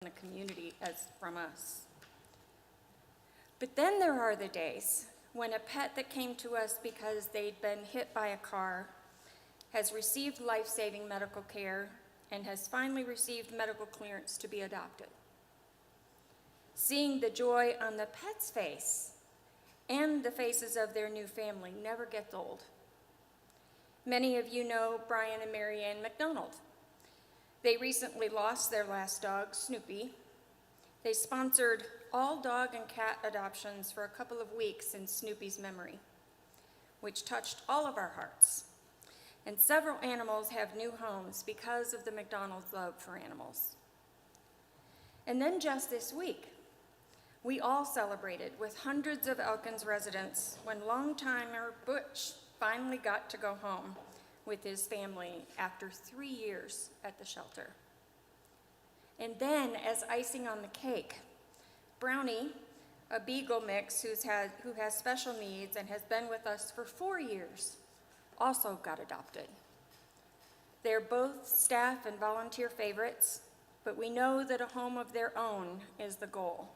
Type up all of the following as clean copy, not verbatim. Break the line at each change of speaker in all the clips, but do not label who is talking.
the community as from us. But then there are the days when a pet that came to us because they'd been hit by a car has received life-saving medical care and has finally received medical clearance to be adopted. Seeing the joy on the pet's face and the faces of their new family never gets old. Many of you know Brian and Marianne McDonald. They recently lost their last dog, Snoopy. They sponsored all dog and cat adoptions for a couple of weeks in Snoopy's memory, which touched all of our hearts. And several animals have new homes because of the McDonald's love for animals. And then just this week, we all celebrated with hundreds of Elkins residents when long-timer Butch finally got to go home with his family after 3 years at the shelter. And then, as icing on the cake, Brownie, a beagle mix who has special needs and has been with us for 4 years, also got adopted. They're both staff and volunteer favorites, but we know that a home of their own is the goal.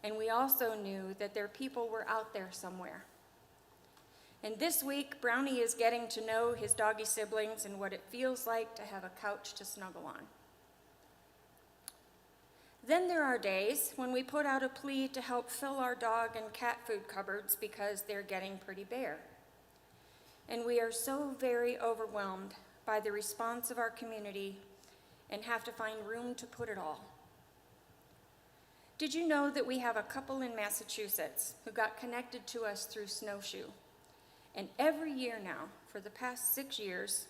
And we also knew that their people were out there somewhere. And this week, Brownie is getting to know his doggy siblings and what it feels like to have a couch to snuggle on. Then there are days when we put out a plea to help fill our dog and cat food cupboards because they're getting pretty bare. And we are so very overwhelmed by the response of our community and have to find room to put it all. Did you know that we have a couple in Massachusetts who got connected to us through Snowshoe? And every year now, for the past 6 years,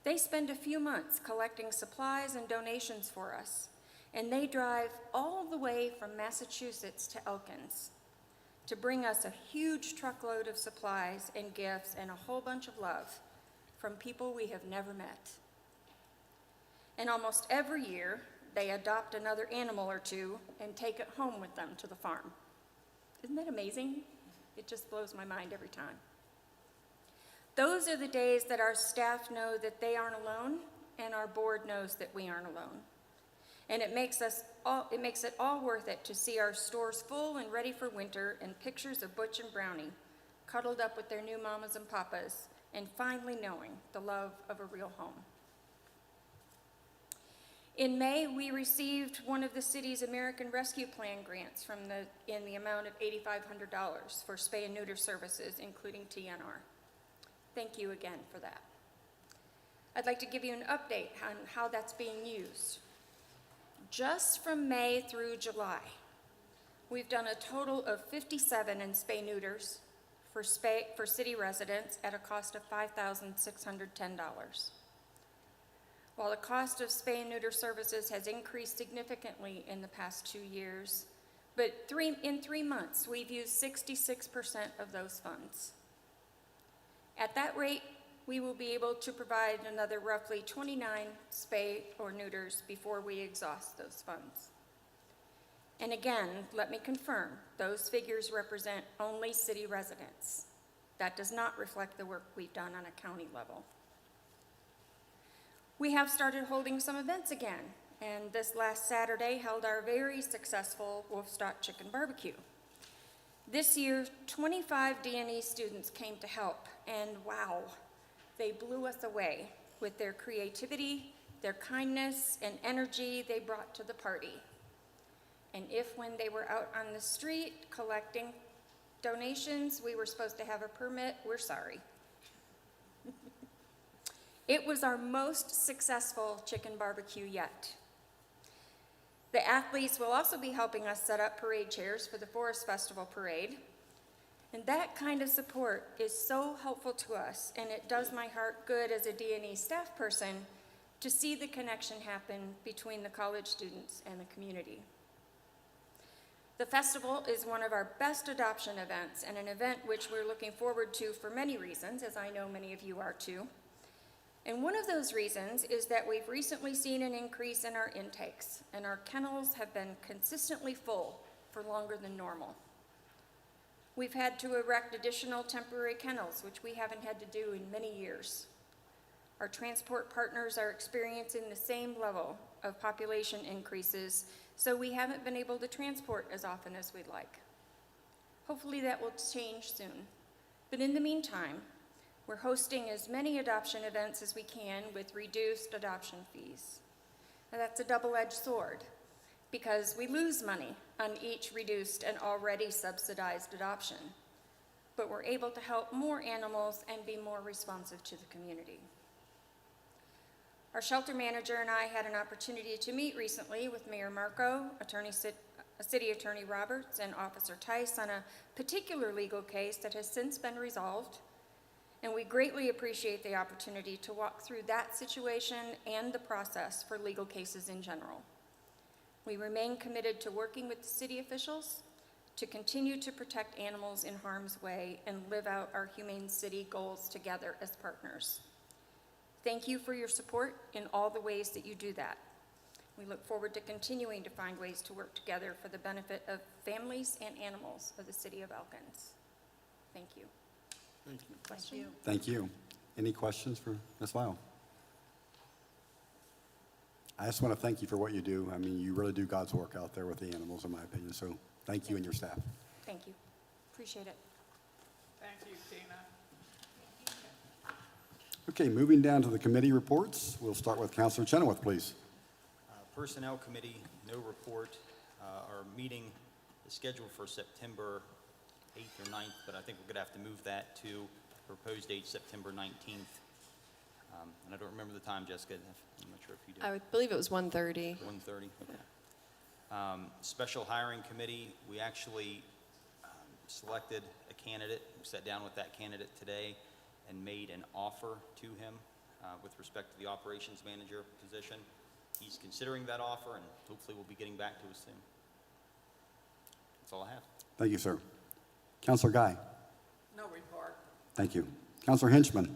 they spend a few months collecting supplies and donations for us. And they drive all the way from Massachusetts to Elkins to bring us a huge truckload of supplies and gifts and a whole bunch of love from people we have never met. And almost every year, they adopt another animal or two and take it home with them to the farm. Isn't that amazing? It just blows my mind every time. Those are the days that our staff know that they aren't alone, and our board knows that we aren't alone. And it makes it all worth it to see our stores full and ready for winter and pictures of Butch and Brownie cuddled up with their new mamas and papas and finally knowing the love of a real home. In May, we received one of the city's American Rescue Plan grants in the amount of $8,500 for spay and neuter services, including TNR. Thank you again for that. I'd like to give you an update on how that's being used. Just from May through July, we've done a total of 57 in spay neuters for city residents at a cost of $5,610. While the cost of spay and neuter services has increased significantly in the past 2 years, but in 3 months, we've used 66% of those funds. At that rate, we will be able to provide another roughly 29 spay or neuters before we exhaust those funds. And again, let me confirm, those figures represent only city residents. That does not reflect the work we've done on a county level. We have started holding some events again, and this last Saturday held our very successful Wolfstock Chicken Barbecue. This year, 25 D&E students came to help, and wow, they blew us away with their creativity, their kindness, and energy they brought to the party. And if when they were out on the street collecting donations, we were supposed to have a permit, we're sorry. It was our most successful chicken barbecue yet. The athletes will also be helping us set up parade chairs for the Forest Festival parade. And that kind of support is so helpful to us, and it does my heart good as a D&E staff person to see the connection happen between the college students and the community. The festival is one of our best adoption events, and an event which we're looking forward to for many reasons, as I know many of you are too. And one of those reasons is that we've recently seen an increase in our intakes, and our kennels have been consistently full for longer than normal. We've had to erect additional temporary kennels, which we haven't had to do in many years. Our transport partners are experiencing the same level of population increases, so we haven't been able to transport as often as we'd like. Hopefully that will change soon. But in the meantime, we're hosting as many adoption events as we can with reduced adoption fees. Now that's a double-edged sword, because we lose money on each reduced and already subsidized adoption, but we're able to help more animals and be more responsive to the community. Our shelter manager and I had an opportunity to meet recently with Mayor Marco, City Attorney Roberts, and Officer Tice on a particular legal case that has since been resolved, and we greatly appreciate the opportunity to walk through that situation and the process for legal cases in general. We remain committed to working with the city officials to continue to protect animals in harm's way and live out our humane city goals together as partners. Thank you for your support in all the ways that you do that. We look forward to continuing to find ways to work together for the benefit of families and animals of the city of Elkins. Thank you.
Thank you.
Question?
Thank you. Any questions for Ms. Weil? I just want to thank you for what you do. I mean, you really do God's work out there with the animals, in my opinion. So thank you and your staff.
Thank you. Appreciate it.
Thank you, Tina.
Okay, moving down to the committee reports. We'll start with Councilor Chenoweth, please.
Personnel Committee, no report. Our meeting is scheduled for September 8th or 9th, but I think we're going to have to move that to proposed date September 19th. And I don't remember the time, Jessica. I'm not sure if you do.
I would believe it was 1:30.
1:30, okay. Special Hiring Committee, we actually selected a candidate. We sat down with that candidate today and made an offer to him with respect to the operations manager position. He's considering that offer, and hopefully we'll be getting back to us soon. That's all I have.
Thank you, sir. Councilor Guy.
No report.
Thank you. Councilor Hinchman.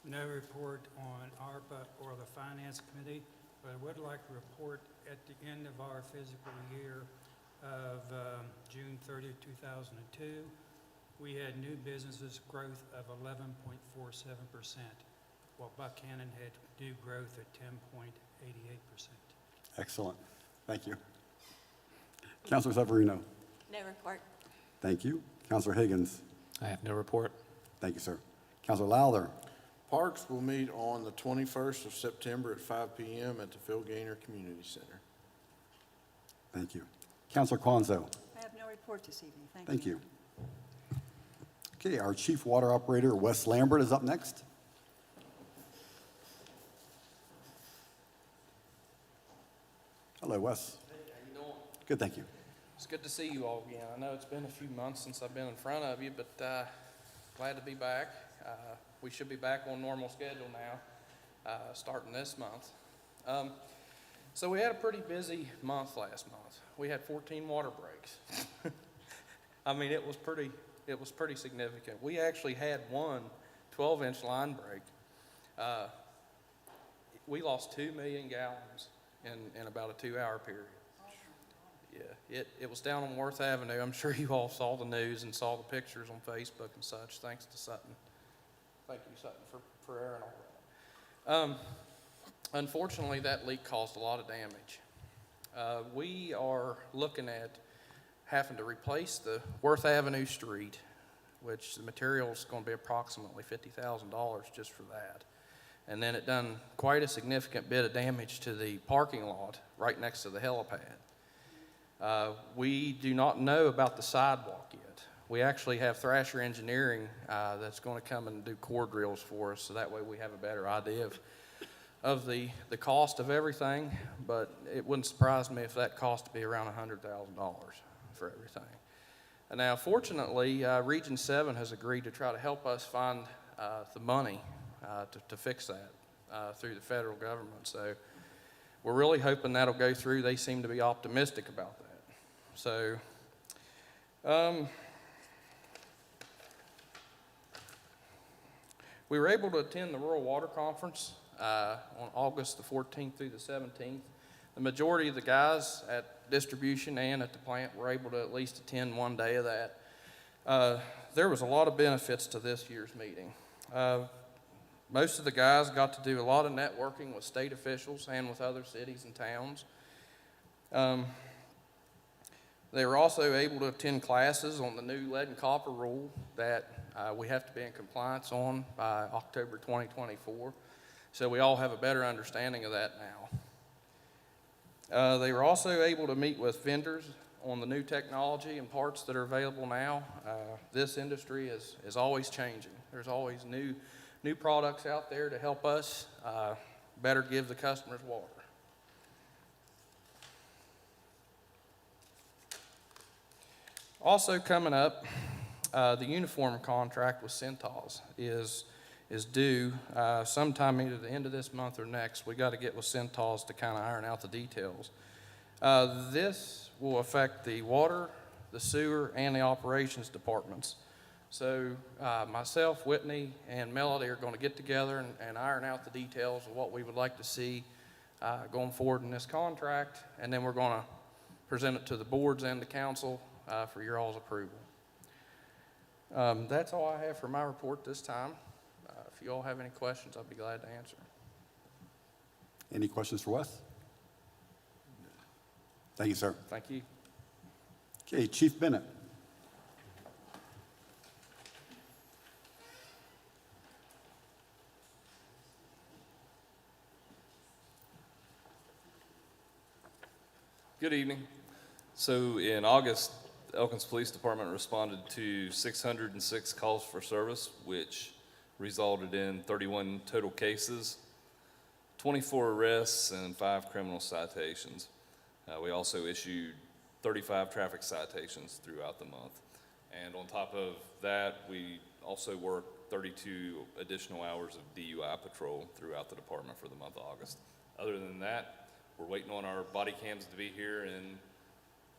No report on ARPA or the Finance Committee, but I would like to report at the end of our fiscal year of June 30, 2002, we had new businesses growth of 11.47%, while Buchanan had new growth at 10.88%.
Excellent. Thank you. Councilor Severino.
No report.
Thank you. Councilor Higgins.
I have no report.
Thank you, sir. Councilor Lowther.
Parks will meet on the 21st of September at 5 p.m. at the Phil Gaynor Community Center.
Thank you. Councilor Quanzo.
I have no report this evening.
Thank you. Okay, our Chief Water Operator, Wes Lambert, is up next. Hello, Wes.
Hey, how you doing?
Good, thank you.
It's good to see you all again. I know it's been a few months since I've been in front of you, but glad to be back. We should be back on normal schedule now, starting this month. So we had a pretty busy month last month. We had 14 water breaks. I mean, it was pretty significant. We actually had one 12-inch line break. We lost 2 million gallons in about a 2-hour period. Yeah, it was down on Worth Avenue. I'm sure you all saw the news and saw the pictures on Facebook and such, thanks to Sutton. Thank you, Sutton, for airing all that. Unfortunately, that leak caused a lot of damage. We are looking at having to replace the Worth Avenue street, which the material is going to be approximately $50,000 just for that. And then it done quite a significant bit of damage to the parking lot right next to the helipad. We do not know about the sidewalk yet. We actually have Thrasher Engineering that's going to come and do core drills for us, so that way we have a better idea of the cost of everything, but it wouldn't surprise me if that cost to be around $100,000 for everything. And now, fortunately, Region 7 has agreed to try to help us find the money to fix that through the federal government. So we're really hoping that'll go through. They seem to be optimistic about that. So we were able to attend the Rural Water Conference on August the 14th through the 17th. The majority of the guys at distribution and at the plant were able to at least attend one day of that. There was a lot of benefits to this year's meeting. Most of the guys got to do a lot of networking with state officials and with other cities and towns. They were also able to attend classes on the new lead and copper rule that we have to be in compliance on by October 2024. So we all have a better understanding of that now. They were also able to meet with vendors on the new technology and parts that are available now. This industry is always changing. There's always new products out there to help us better give the customers water. Also coming up, the uniform contract with Centos is due sometime either the end of this month or next. We got to get with Centos to kind of iron out the details. This will affect the water, the sewer, and the operations departments. So myself, Whitney, and Melody are going to get together and iron out the details of what we would like to see going forward in this contract, and then we're going to present it to the boards and the council for your all's approval. That's all I have for my report this time. If you all have any questions, I'll be glad to answer.
Any questions for Wes? Thank you, sir.
Thank you.
Okay, Chief Bennett.
Good evening. So in August, the Elkins Police Department responded to 606 calls for service, which resulted in 31 total cases, 24 arrests, and 5 criminal citations. We also issued 35 traffic citations throughout the month. And on top of that, we also worked 32 additional hours of DUI patrol throughout the department for the month of August. Other than that, we're waiting on our body cams to be here in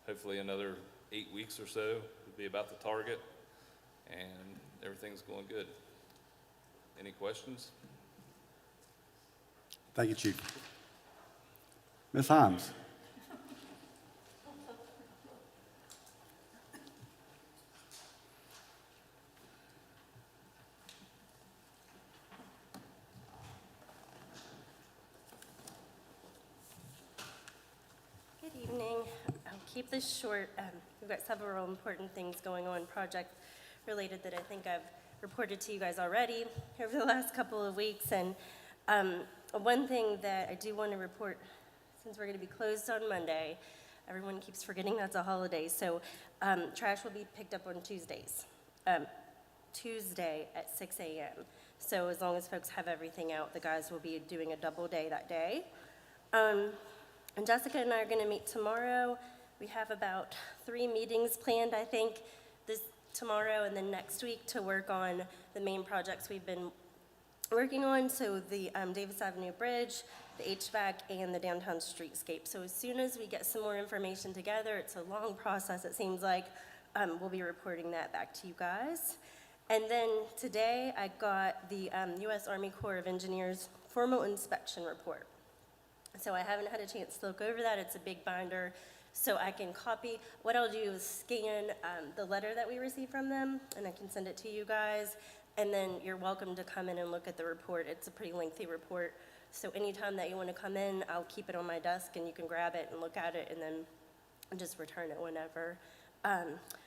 hopefully another 8 weeks or so. We'll be about the target, and everything's going good. Any questions?
Thank you, Chief. Ms. Himes.
Good evening. I'll keep this short. We've got several important things going on, project related, that I think I've reported to you guys already over the last couple of weeks. And one thing that I do want to report, since we're going to be closed on Monday, everyone keeps forgetting that's a holiday. So trash will be picked up on Tuesdays, Tuesday at 6 a.m. So as long as folks have everything out, the guys will be doing a double day that day. And Jessica and I are going to meet tomorrow. We have about 3 meetings planned, I think, tomorrow and then next week to work on the main projects we've been working on. So the Davis Avenue Bridge, the HVAC, and the downtown streetscape. So as soon as we get some more information together, it's a long process, it seems like, we'll be reporting that back to you guys. And then today I got the U.S. Army Corps of Engineers formal inspection report. So I haven't had a chance to look over that. It's a big binder, so I can copy. What I'll do is scan the letter that we received from them, and I can send it to you guys. And then you're welcome to come in and look at the report. It's a pretty lengthy report. So anytime that you want to come in, I'll keep it on my desk, and you can grab it and look at it, and then just return it whenever.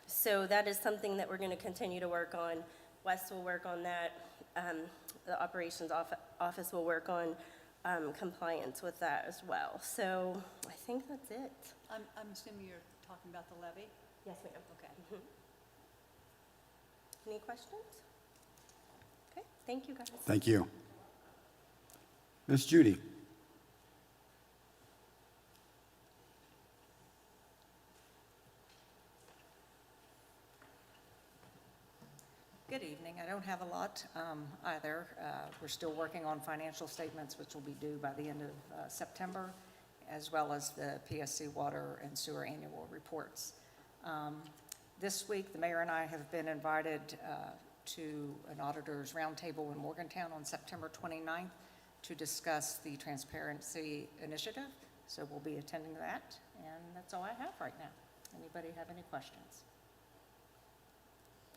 So that is something that we're going to continue to work on. Wes will work on that. The operations office will work on compliance with that as well. So I think that's it.
I'm assuming you're talking about the levy?
Yes, ma'am.
Okay.
Any questions? Okay, thank you, guys.
Thank you. Ms. Judy.
Good evening. I don't have a lot either. We're still working on financial statements, which will be due by the end of September, as well as the PSC water and sewer annual reports. This week, the mayor and I have been invited to an auditor's roundtable in Morgantown on September 29th to discuss the transparency initiative. So we'll be attending that, and that's all I have right now. Anybody have any questions?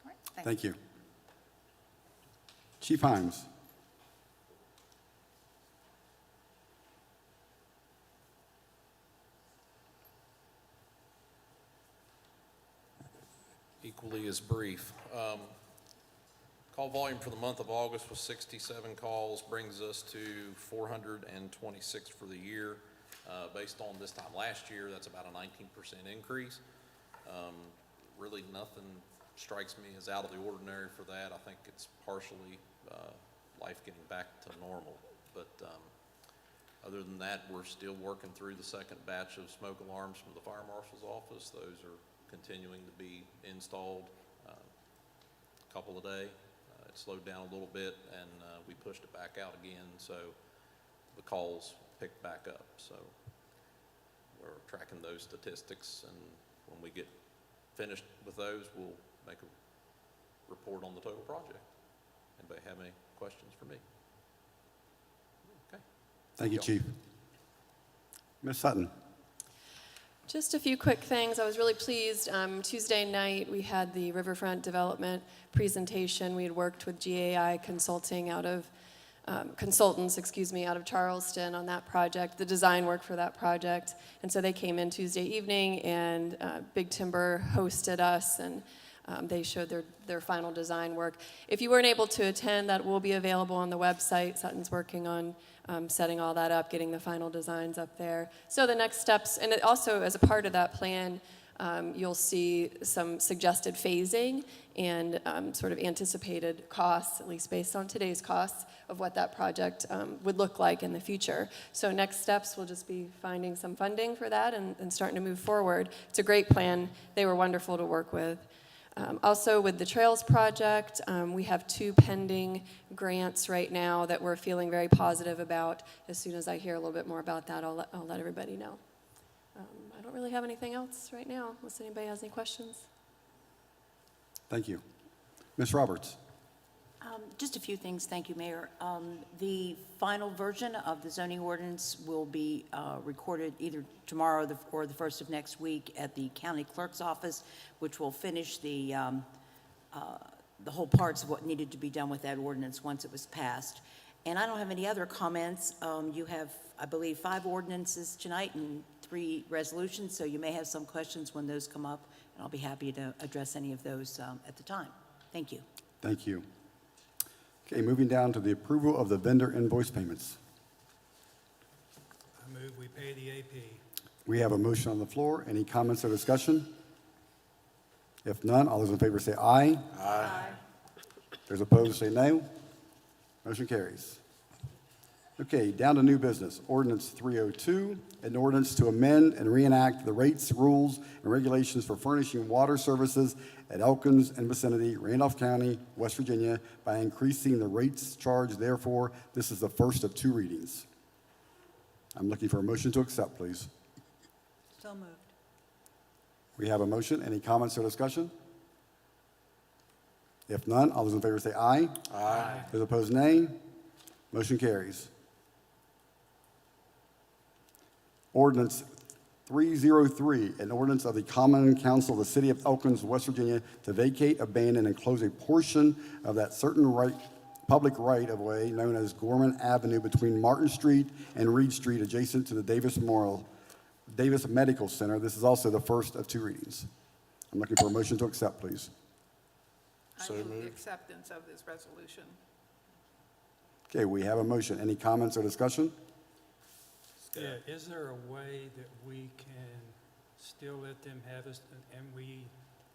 All right,
Thank you. Chief Himes.
equally as brief. Call volume for the month of August was 67 calls, brings us to 426 for the year. Based on this time last year, that's about a 19% increase. Really nothing strikes me as out of the ordinary for that. I think it's partially life getting back to normal. But other than that, we're still working through the second batch of smoke alarms from the fire marshal's office. Those are continuing to be installed a couple a day. It slowed down a little bit, and we pushed it back out again, so the calls picked back up. So we're tracking those statistics, and when we get finished with those, we'll make a report on the total project. Anybody have any questions for me? Okay.
Thank you, Chief. Ms. Sutton.
Just a few quick things. I was really pleased. Tuesday night, we had the Riverfront Development presentation. We had worked with GAI Consulting consultants, out of Charleston on that project, the design work for that project. And so they came in Tuesday evening, and Big Timber hosted us, and they showed their final design work. If you weren't able to attend, that will be available on the website. Sutton's working on setting all that up, getting the final designs up there. So the next steps, and it also as a part of that plan, you'll see some suggested phasing and sort of anticipated costs, at least based on today's costs, of what that project would look like in the future. So next steps will just be finding some funding for that and starting to move forward. It's a great plan. They were wonderful to work with. Also, with the Trails Project, we have 2 pending grants right now that we're feeling very positive about. As soon as I hear a little bit more about that, I'll let everybody know. I don't really have anything else right now, unless anybody has any questions.
Thank you. Ms. Roberts.
Just a few things, thank you, Mayor. The final version of the zoning ordinance will be recorded either tomorrow or the first of next week at the county clerk's office, which will finish the whole parts of what needed to be done with that ordinance once it was passed. And I don't have any other comments. You have, I believe, 5 ordinances tonight and 3 resolutions, so you may have some questions when those come up, and I'll be happy to address any of those at the time. Thank you.
Thank you. Okay, moving down to the approval of the vendor invoice payments.
I move we pay the AP.
We have a motion on the floor. Any comments or discussion? If none, all those in favor say aye.
Aye.
Those opposed say no. Motion carries. Okay, down to new business. Ordinance 302, an ordinance to amend and reenact the rates, rules, and regulations for furnishing water services at Elkins and vicinity, Randolph County, West Virginia, by increasing the rates charged. Therefore, this is the first of 2 readings. I'm looking for a motion to accept, please.
So moved.
We have a motion. Any comments or discussion? If none, all those in favor say aye.
Aye.
Those opposed, nay. Motion carries. Ordinance 303, an ordinance of the Common Council of the City of Elkins, West Virginia, to vacate, abandon, and close a portion of that certain public right-of-way known as Gorman Avenue between Martin Street and Reed Street, adjacent to the Davis Medical Center. This is also the first of 2 readings. I'm looking for a motion to accept, please.
So
I move the
moved.
acceptance of this resolution.
Okay, we have a motion. Any comments or discussion?
Yeah, is there a way that we can still let them have us, and we,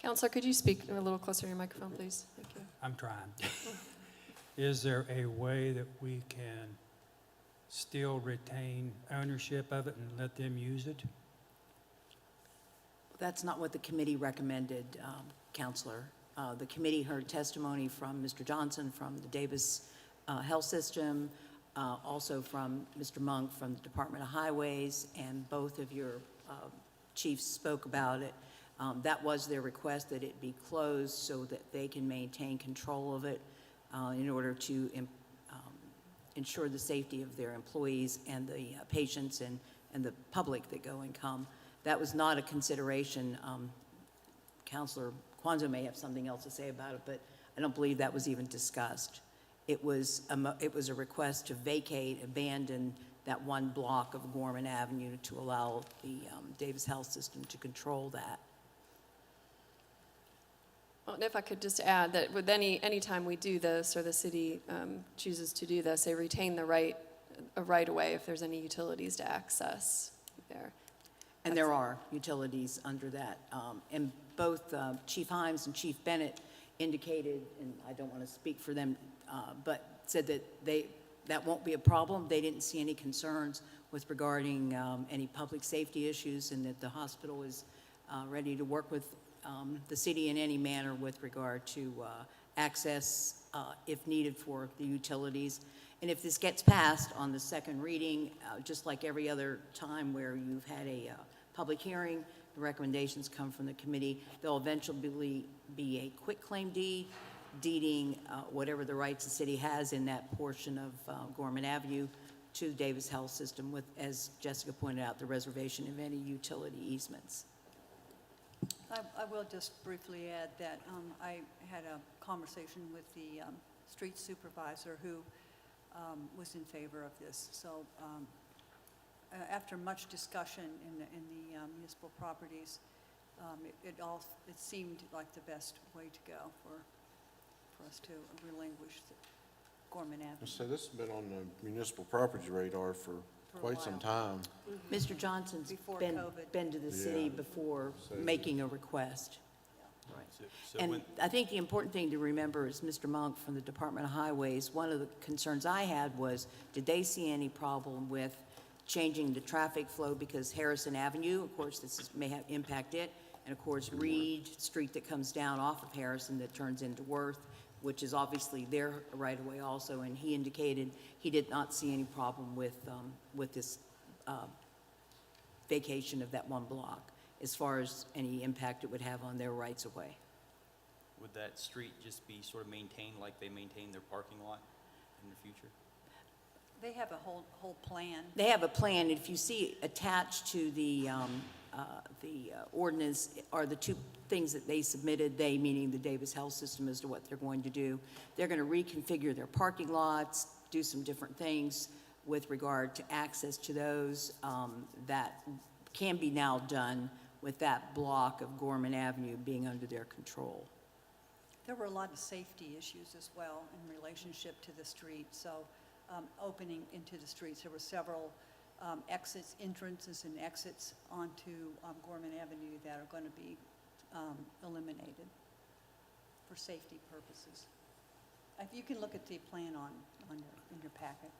Counselor, could you speak a little closer to your microphone, please? Thank you.
I'm trying. Is there a way that we can still retain ownership of it and let them use it?
That's not what the committee recommended, Counselor. The committee heard testimony from Mr. Johnson from the Davis Health System, also from Mr. Monk from the Department of Highways, and both of your chiefs spoke about it. That was their request, that it be closed so that they can maintain control of it in order to ensure the safety of their employees and the patients and the public that go and come. That was not a consideration. Counselor Kwanzaa may have something else to say about it, but I don't believe that was even discussed. It was a request to vacate, abandon that one block of Gorman Avenue to allow the Davis Health System to control that.
Well, and if I could just add that with anytime we do this, or the city chooses to do this, they retain the right, a right-of-way if there's any utilities to access there.
And there are utilities under that. And both Chief Himes and Chief Bennett indicated, and I don't want to speak for them, but said that that won't be a problem. They didn't see any concerns with regarding any public safety issues, and that the hospital is ready to work with the city in any manner with regard to access, if needed, for the utilities. And if this gets passed on the second reading, just like every other time where you've had a public hearing, the recommendations come from the committee. There'll eventually be a quitclaim deed, deeding whatever the rights the city has in that portion of Gorman Avenue to the Davis Health System with, as Jessica pointed out, the reservation of any utility easements.
I will just briefly add that I had a conversation with the street supervisor who was in favor of this. So after much discussion in the municipal properties, it seemed like the best way to go for us to relinquish the Gorman Avenue.
So this has been on the municipal property radar for
a
quite some
while.
time.
Mr. Johnson's
Before
been
COVID.
to the city
Yeah.
before
So-
making a request. Right.
So
And
when-
I think the important thing to remember is Mr. Monk from the Department of Highways, one of the concerns I had was, did they see any problem with changing the traffic flow? Because Harrison Avenue, of course, may have impact it, and of course Reed Street that comes down off of Harrison that turns into Worth, which is obviously their right-of-way also, and he indicated he did not see any problem with this vacation of that one block, as far as any impact it would have on their rights-of-way.
Would that street just be sort of maintained like they maintain their parking lot in the future?
They have a whole plan.
They have a plan. If you see attached to the ordinance are the two things that they submitted, they meaning the Davis Health System, as to what they're going to do. They're going to reconfigure their parking lots, do some different things with regard to access to those that can be now done with that block of Gorman Avenue being under their control.
There were a lot of safety issues as well in relationship to the street. So opening into the streets, there were several exits, entrances and exits onto Gorman Avenue that are going to be eliminated for safety purposes. You can look at the plan in your packet.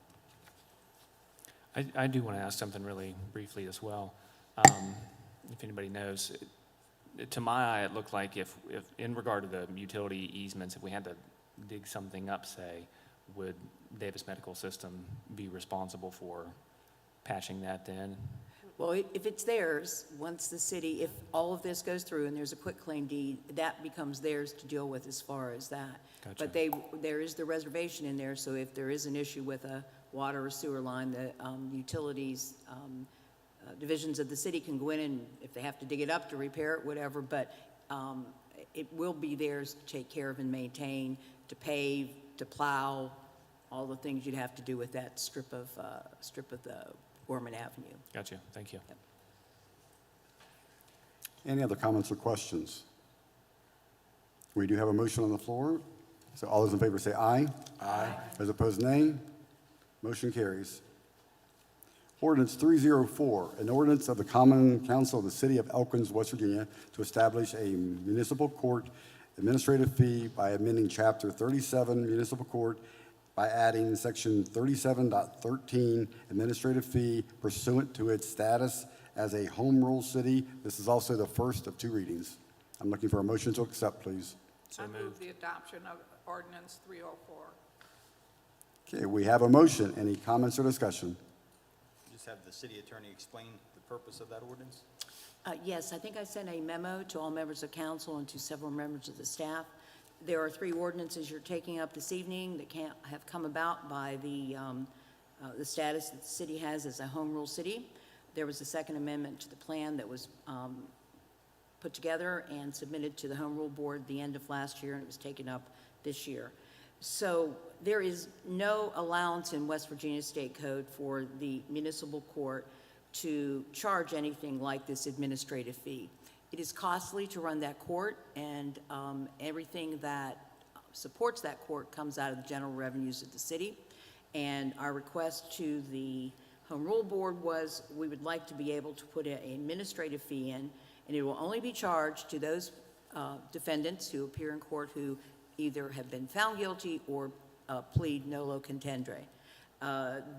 I do want to ask something really briefly as well. If anybody knows, to my eye, it looked like if in regard to the utility easements, if we had to dig something up, say, would Davis Medical System be responsible for patching that then?
Well, if it's theirs, once the city, if all of this goes through and there's a quitclaim deed, that becomes theirs to deal with as far as that.
Gotcha.
But there is the reservation in there, so if there is an issue with a water or sewer line, the utilities divisions of the city can go in, and if they have to dig it up to repair it, whatever, but it will be theirs to take care of and maintain, to pave, to plow, all the things you'd have to do with that strip of the Gorman Avenue.
Gotcha, thank you.
Any other comments or questions? We do have a motion on the floor. So all those in favor say aye. Aye. Those opposed, nay. Motion carries. Ordinance 304, an ordinance of the Common Council of the City of Elkins, West Virginia, to establish a municipal court administrative fee by amending Chapter 37 Municipal Court by adding Section 37.13 administrative fee pursuant to its status as a home rule city. This is also the first of two readings. I'm looking for a motion to accept, please.
I move the adoption of ordinance 304.
Okay, we have a motion. Any comments or discussion?
Just have the city attorney explain the purpose of that ordinance?
Yes, I think I sent a memo to all members of council and to several members of the staff. There are three ordinances you're taking up this evening that have come about by the status that the city has as a home rule city. There was a second amendment to the plan that was put together and submitted to the Home Rule Board at the end of last year, and it was taken up this year. So there is no allowance in West Virginia State Code for the municipal court to charge anything like this administrative fee. It is costly to run that court, and everything that supports that court comes out of the general revenues of the city. And our request to the Home Rule Board was we would like to be able to put an administrative fee in, and it will only be charged to those defendants who appear in court who either have been found guilty or plead nolo contendere.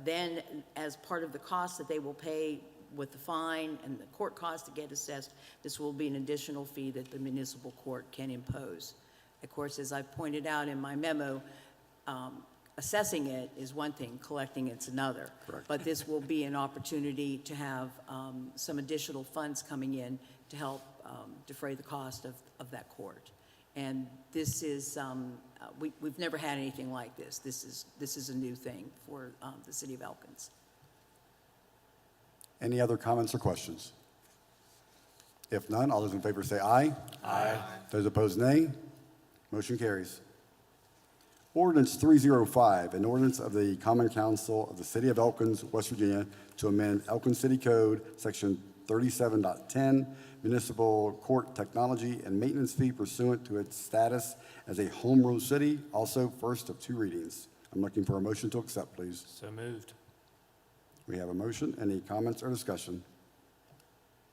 Then, as part of the cost that they will pay with the fine and the court costs to get assessed, this will be an additional fee that the municipal court can impose. Of course, as I pointed out in my memo, assessing it is one thing, collecting it's another.
Correct.
But this will be an opportunity to have some additional funds coming in to help defray the cost of that court. And this is, we've never had anything like this. This is a new thing for the city of Elkins.
Any other comments or questions? If none, all those in favor say aye.
Aye.
Those opposed, nay. Motion carries. Ordinance 305, an ordinance of the Common Council of the City of Elkins, West Virginia, to amend Elkins City Code, Section 37.10, municipal court technology and maintenance fee pursuant to its status as a home rule city, also first of 2 readings. I'm looking for a motion to accept, please.
So moved.
We have a motion. Any comments or discussion?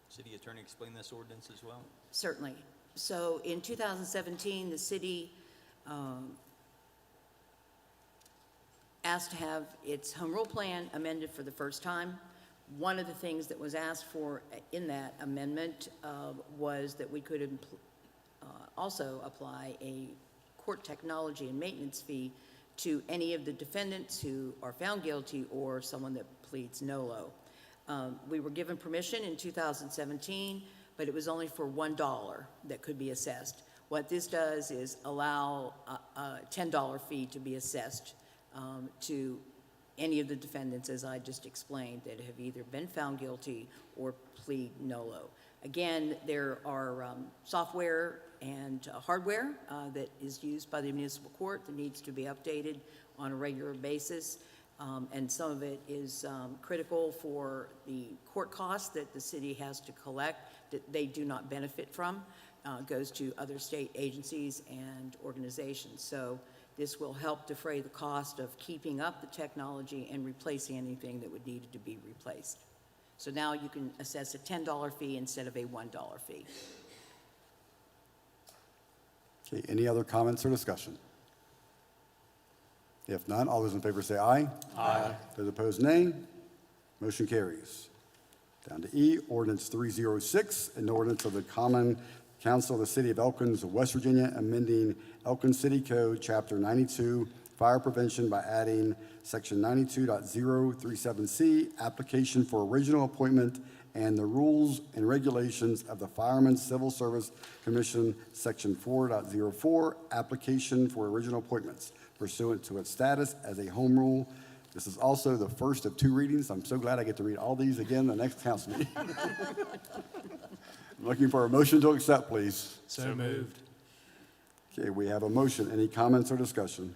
City Attorney, explain this ordinance as well.
Certainly. So in 2017, the city asked to have its home rule plan amended for the first time. One of the things that was asked for in that amendment was that we could also apply a court technology and maintenance fee to any of the defendants who are found guilty or someone that pleads nolo. We were given permission in 2017, but it was only for $1 that could be assessed. What this does is allow a $10 fee to be assessed to any of the defendants, as I just explained, that have either been found guilty or plead nolo. Again, there are software and hardware that is used by the municipal court that needs to be updated on a regular basis. And some of it is critical for the court costs that the city has to collect that they do not benefit from. Goes to other state agencies and organizations. So this will help defray the cost of keeping up the technology and replacing anything that would need to be replaced. So now you can assess a $10 fee instead of a $1 fee.
Okay, any other comments or discussion? If none, all those in favor say aye.
Aye.
Those opposed, nay. Motion carries. Down to E, ordinance 306, an ordinance of the Common Council of the City of Elkins, West Virginia, amending Elkins City Code, Chapter 92, Fire Prevention by adding Section 92.037C, application for original appointment, and the rules and regulations of the Firemen's Civil Service Commission, Section 4.04, application for original appointments pursuant to its status as a home rule. This is also the first of 2 readings. I'm so glad I get to read all these again the next council meeting. I'm looking for a motion to accept, please.
So moved.
Okay, we have a motion. Any comments or discussion?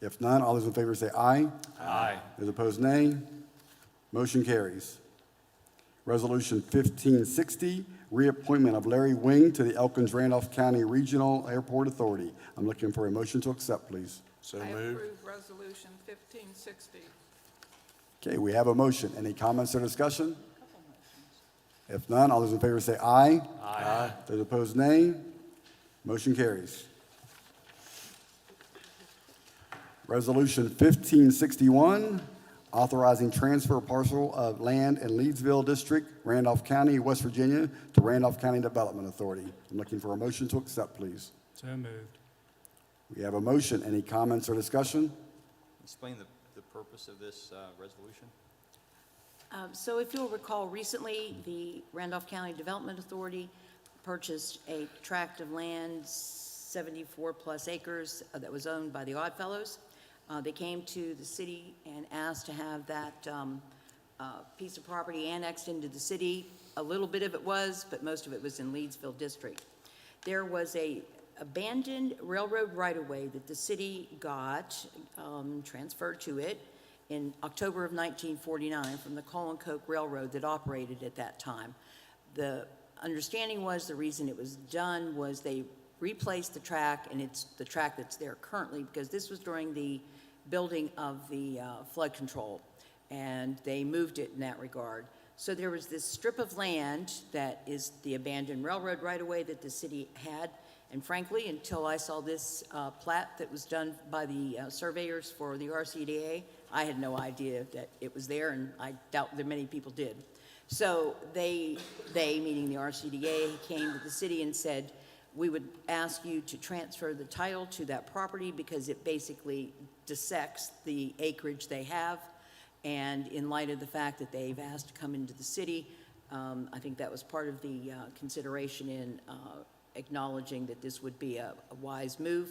If none, all those in favor say aye.
Aye.
Those opposed, nay. Motion carries. Resolution 1560, reappointment of Larry Wing to the Elkins-Randolph County Regional Airport Authority. I'm looking for a motion to accept, please.
So
I
moved.
approve Resolution 1560.
Okay, we have a motion. Any comments or discussion? If none, all those in favor say aye.
Aye.
Those opposed, nay. Motion carries. Resolution 1561, authorizing transfer parcel of land in Leedsville District, Randolph County, West Virginia, to Randolph County Development Authority. I'm looking for a motion to accept, please.
So moved.
We have a motion. Any comments or discussion?
Explain the purpose of this resolution.
So if you'll recall, recently, the Randolph County Development Authority purchased a tract of land, 74-plus acres, that was owned by the Oddfellows. They came to the city and asked to have that piece of property annexed into the city. A little bit of it was, but most of it was in Leedsville District. There was a abandoned railroad right-of-way that the city got transferred to it in October of 1949 from the Coal and Coke Railroad that operated at that time. The understanding was the reason it was done was they replaced the track, and it's the track that's there currently, because this was during the building of the flood control, and they moved it in that regard. So there was this strip of land that is the abandoned railroad right-of-way that the city had, and frankly, until I saw this plat that was done by the surveyors for the RCDA, I had no idea that it was there, and I doubt that many people did. So they, meaning the RCDA, came to the city and said, we would ask you to transfer the title to that property because it basically dissects the acreage they have. And in light of the fact that they've asked to come into the city, I think that was part of the consideration in acknowledging that this would be a wise move.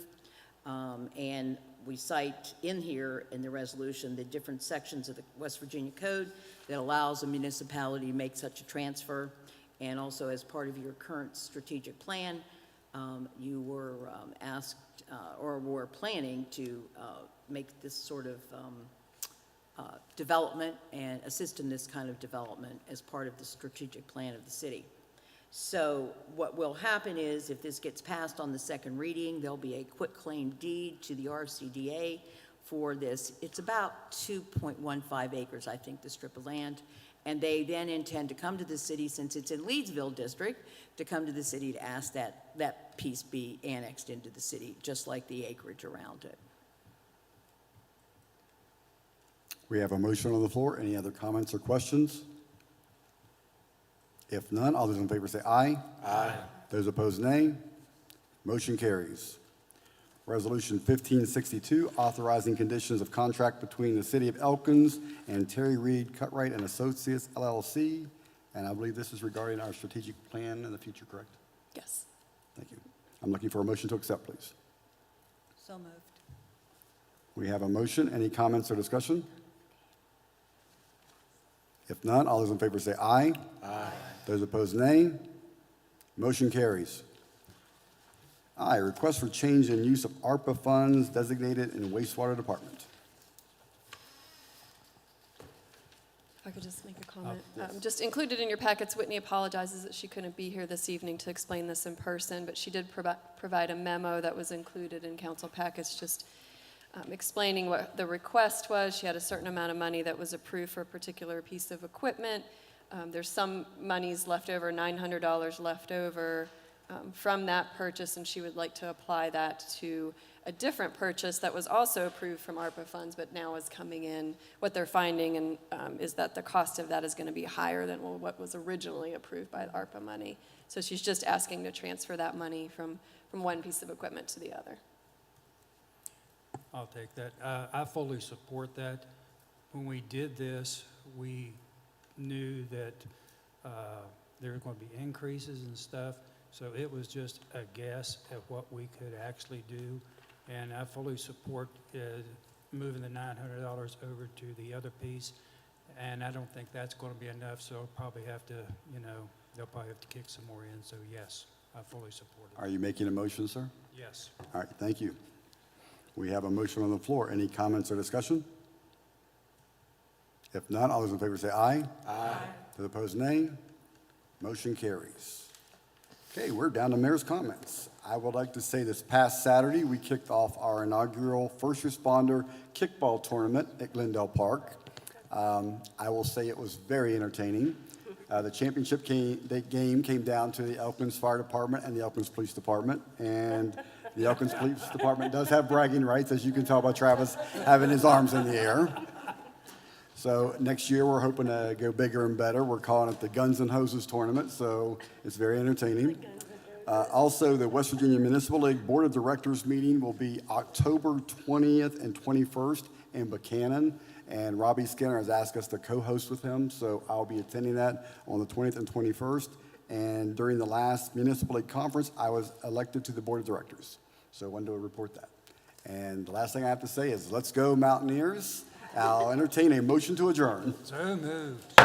And we cite in here in the resolution the different sections of the West Virginia Code that allows a municipality to make such a transfer. And also as part of your current strategic plan, you were asked or were planning to make this sort of development and assist in this kind of development as part of the strategic plan of the city. So what will happen is if this gets passed on the second reading, there'll be a quitclaim deed to the RCDA for this. It's about 2.15 acres, I think, the strip of land. And they then intend to come to the city, since it's in Leedsville District, to come to the city to ask that that piece be annexed into the city, just like the acreage around it.
We have a motion on the floor. Any other comments or questions? If none, all those in favor say aye. Aye. Those opposed, nay. Motion carries. Resolution 1562, authorizing conditions of contract between the City of Elkins and Terry Reed Cutright and Associates, LLC. And I believe this is regarding our strategic plan in the future, correct?
Yes.
Thank you. I'm looking for a motion to accept, please.
So moved.
We have a motion. Any comments or discussion? If none, all those in favor say aye. Aye. Those opposed, nay. Motion carries. Aye, request for change in use of ARPA funds designated in wastewater department.
If I could just make a comment. Just included in your packets, Whitney apologizes that she couldn't be here this evening to explain this in person, but she did provide a memo that was included in council packets just explaining what the request was. She had a certain amount of money that was approved for a particular piece of equipment. There's some monies left over, $900 left over from that purchase, and she would like to apply that to a different purchase that was also approved from ARPA funds, but now is coming in. What they're finding is that the cost of that is going to be higher than what was originally approved by the ARPA money. So she's just asking to transfer that money from one piece of equipment to the other.
I'll take that. I fully support that. When we did this, we knew that there were going to be increases and stuff, so it was just a guess at what we could actually do, and I fully support moving the $900 over to the other piece, and I don't think that's going to be enough, so I'll probably have to, they'll probably have to kick some more in, so yes, I fully support it.
Are you making a motion, sir?
Yes.
All right, thank you. We have a motion on the floor. Any comments or discussion? If not, all those in favor say aye. Aye. Those opposed, nay. Motion carries. Okay, we're down to mayor's comments. I would like to say this past Saturday, we kicked off our inaugural first responder kickball tournament at Glendale Park. I will say it was very entertaining. The championship game came down to the Elkins Fire Department and the Elkins Police Department. And the Elkins Police Department does have bragging rights, as you can tell by Travis having his arms in the air. So next year, we're hoping to go bigger and better. We're calling it the Guns and Hoses Tournament, so it's very entertaining. Also, the West Virginia Municipal League Board of Directors meeting will be October 20th and 21st in Buchanan, and Robbie Skinner has asked us to co-host with him, so I'll be attending that on the 20th and 21st. And during the last Municipal League Conference, I was elected to the Board of Directors, so I wanted to report that. And the last thing I have to say is, let's go Mountaineers. I'll entertain a motion to adjourn.
So moved.